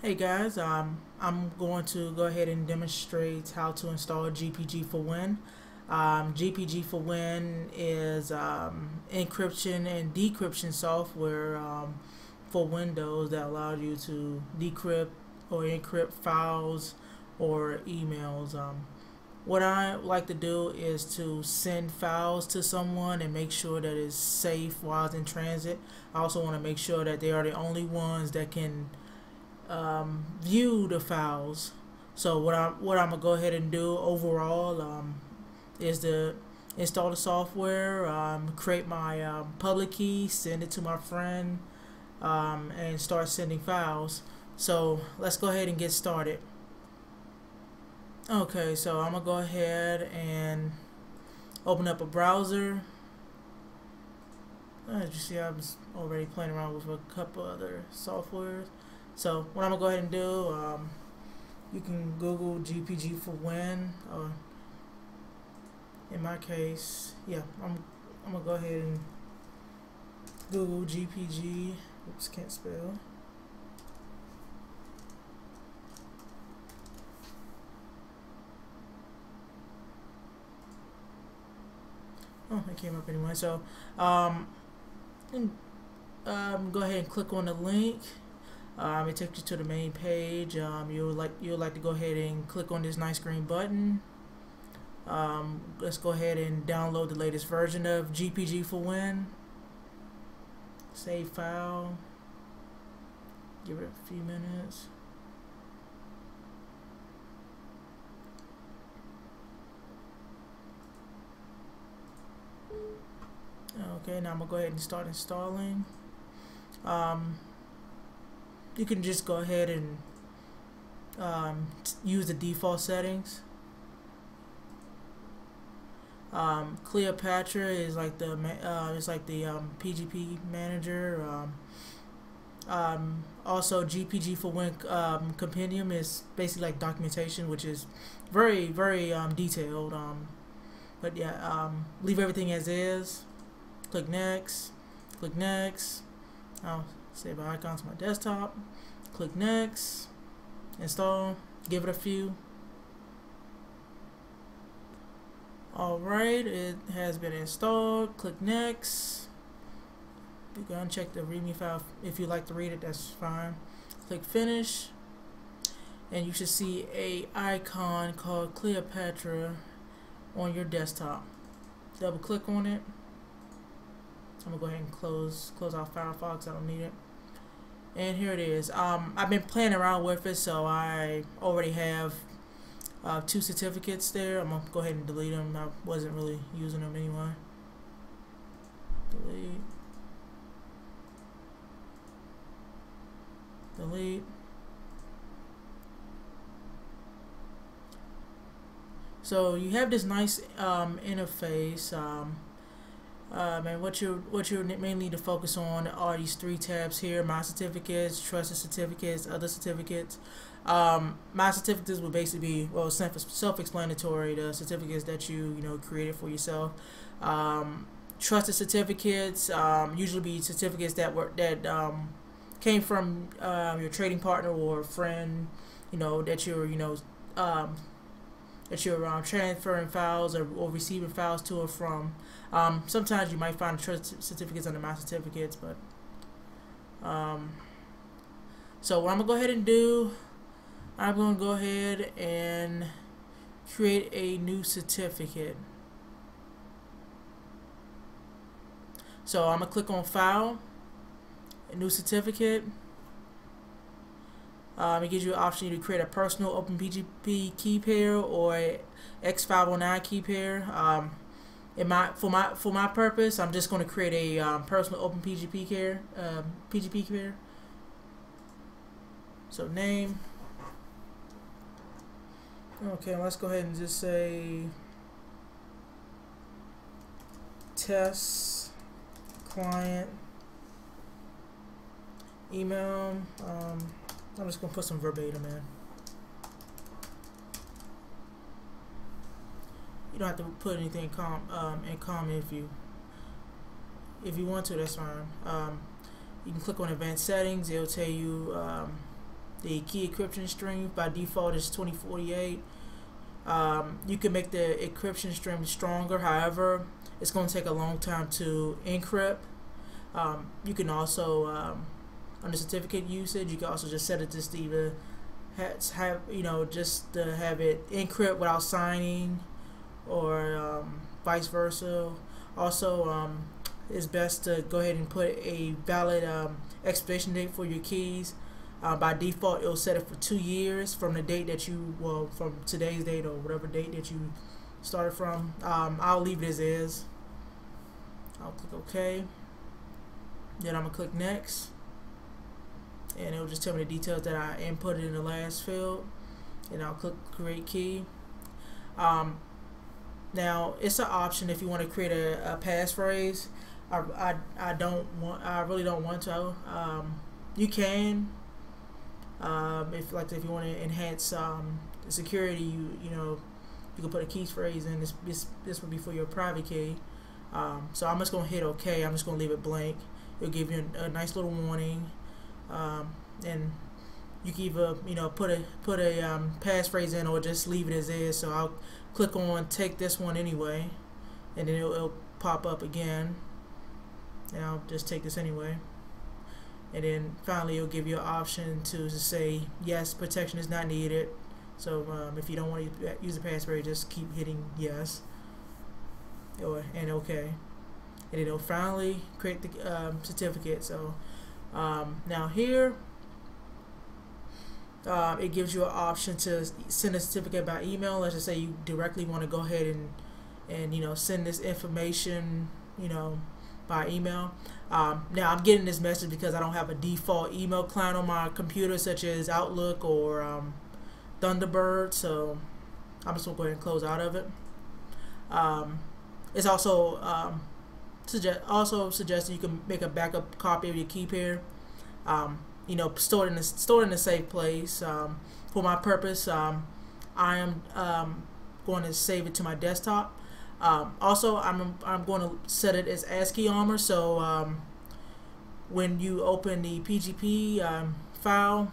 Hey guys, I'm going to go ahead and demonstrate how to install GPG4Win. GPG4Win is encryption and decryption software for Windows that allows you to decrypt or encrypt files or emails. What I like to do is to send files to someone and make sure that it's safe while it's in transit. I also want to make sure that they are the only ones that can view the files. So what I'm gonna go ahead and do overall is to install the software, create my public key, send it to my friend, and start sending files. So let's go ahead and get started. Okay, so I'm gonna go ahead and open up a browser. As you see, I was already playing around with a couple other softwares. So what I'm gonna go ahead and do, you can Google GPG4Win, or in my case, yeah, I'm gonna go ahead and Google GPG. Oops, can't spell. Oh, it came up anyway. So, go ahead and click on the link. It takes you to the main page. You'll like to go ahead and click on this nice green button. Let's go ahead and download the latest version of GPG4Win. Save file. Give it a few minutes. Okay, now I'm gonna go ahead and start installing. You can just go ahead and use the default settings. Cleopatra is like the PGP manager. Also, GPG4Win compendium is basically like documentation, which is very detailed. But yeah, leave everything as is. Click next. Click next. I'll save my icons to my desktop. Click next. Install. Give it a few. Alright, it has been installed. Click next. You can uncheck the README file if you like to read it, that's fine. Click finish. And you should see a icon called Cleopatra on your desktop. Double click on it. I'm gonna go ahead and close out Firefox. I don't need it. And here it is. I've been playing around with it, so I already have 2 certificates there. I'm gonna go ahead and delete them. I wasn't really using them anyway. Delete. Delete. So you have this nice interface. And what you mainly need to focus on are these 3 tabs here: My Certificates, Trusted Certificates, Other Certificates. My certificates will basically be, well, self-explanatory. The certificates that you created for yourself. Trusted certificates usually be certificates that came from your trading partner or a friend, that you're transferring files or receiving files to or from. Sometimes you might find trust certificates under My Certificates, but so what I'm gonna go ahead and do, I'm gonna go ahead and create a new certificate. So I'm gonna click on File, a new certificate. It gives you an option to create a personal OpenPGP key pair or a X509 key pair. For my purpose, I'm just going to create a personal OpenPGP PGP pair. So name. Okay, let's go ahead and just say test client email. I'm just gonna put some verbatim in. You don't have to put anything in common if you want to. That's fine. You can click on advanced settings. It'll tell you The key encryption string by default is 2048. You can make the encryption string stronger, however, it's going to take a long time to encrypt. You can also, under certificate usage, you can also just set it to either have just to have it encrypt without signing, or vice versa. Also, it's best to go ahead and put a valid expiration date for your keys. By default, it'll set it for 2 years from the date that from today's date or whatever date that you started from. I'll leave it as is. I'll click OK. Then I'm gonna click next, and it'll just tell me the details that I inputted in the last field. And I'll click create key. Now it's an option if you want to create a passphrase. I really don't want to. You can. If you want to enhance the security, you can put a key phrase in. This would be for your private key. So I'm just gonna hit OK. I'm just gonna leave it blank. It'll give you a nice little warning, and you can either put a passphrase in or just leave it as is. So I'll click on take this one anyway, and then it'll pop up again, and I'll just take this anyway. And then finally it'll give you an option to say yes, protection is not needed. So if you don't want to use a passphrase, just keep hitting yes and OK. And it'll finally create the certificate. So now here it gives you an option to send a certificate by email. Let's just say you directly want to go ahead and send this information by email. Now I'm getting this message because I don't have a default email client on my computer, such as Outlook or Thunderbird, so I'm just gonna go ahead and close out of it. It's also suggested you can make a backup copy of your key pair. Stored in a safe place. For my purpose, I am going to save it to my desktop. Also, I'm going to set it as ASCII armor, so when you open the PGP file,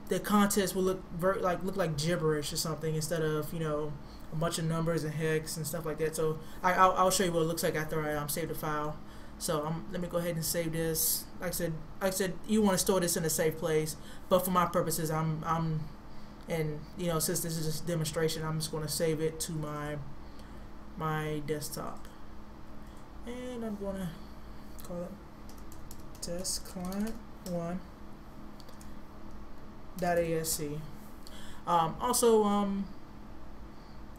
the contents will look like gibberish or something, instead of a bunch of numbers and hex and stuff like that. So I'll show you what it looks like after I save the file. So let me go ahead and save this. Like I said, you want to store this in a safe place, but for my purposes, and since this is just a demonstration, I'm just going to save it to my desktop, and I'm going to call it test client 1.asc. Also,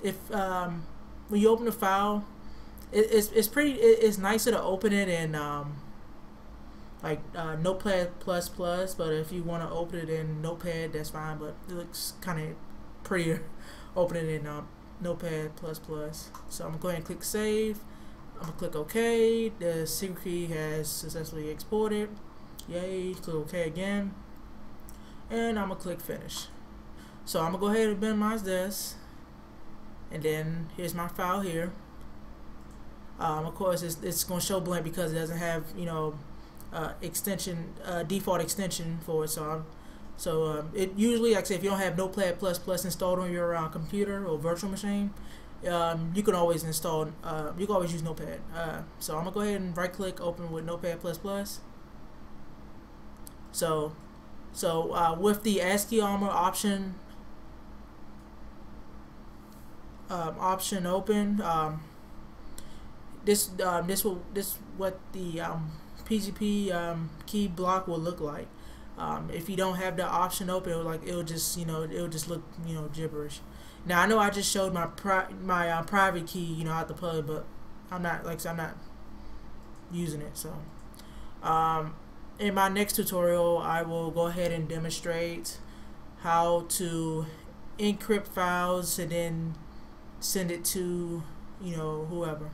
if when you open the file, it's nicer to open it in Notepad++, but if you want to open it in Notepad, that's fine, but it looks kind of prettier opening it in Notepad++. So I'm going to go ahead and click save. I'm going to click OK. The secret key has successfully exported. Yay. Click OK again, and I'm going to click finish. So I'm going to go ahead and minimize this, and then here's my file here. Of course, it's going to show blank because it doesn't have default extension for it. So it usually, like I say, if you don't have Notepad++ installed on your computer or virtual machine, you can always install. You can always use Notepad. So I'm gonna go ahead and right-click, open with Notepad++. So with the ASCII armor option open, this what the PGP key block will look like. If you don't have the option open, it'll just look gibberish. Now I know I just showed my private key out the public, but I'm not using it. So in my next tutorial, I will go ahead and demonstrate how to encrypt files and then send it to whoever.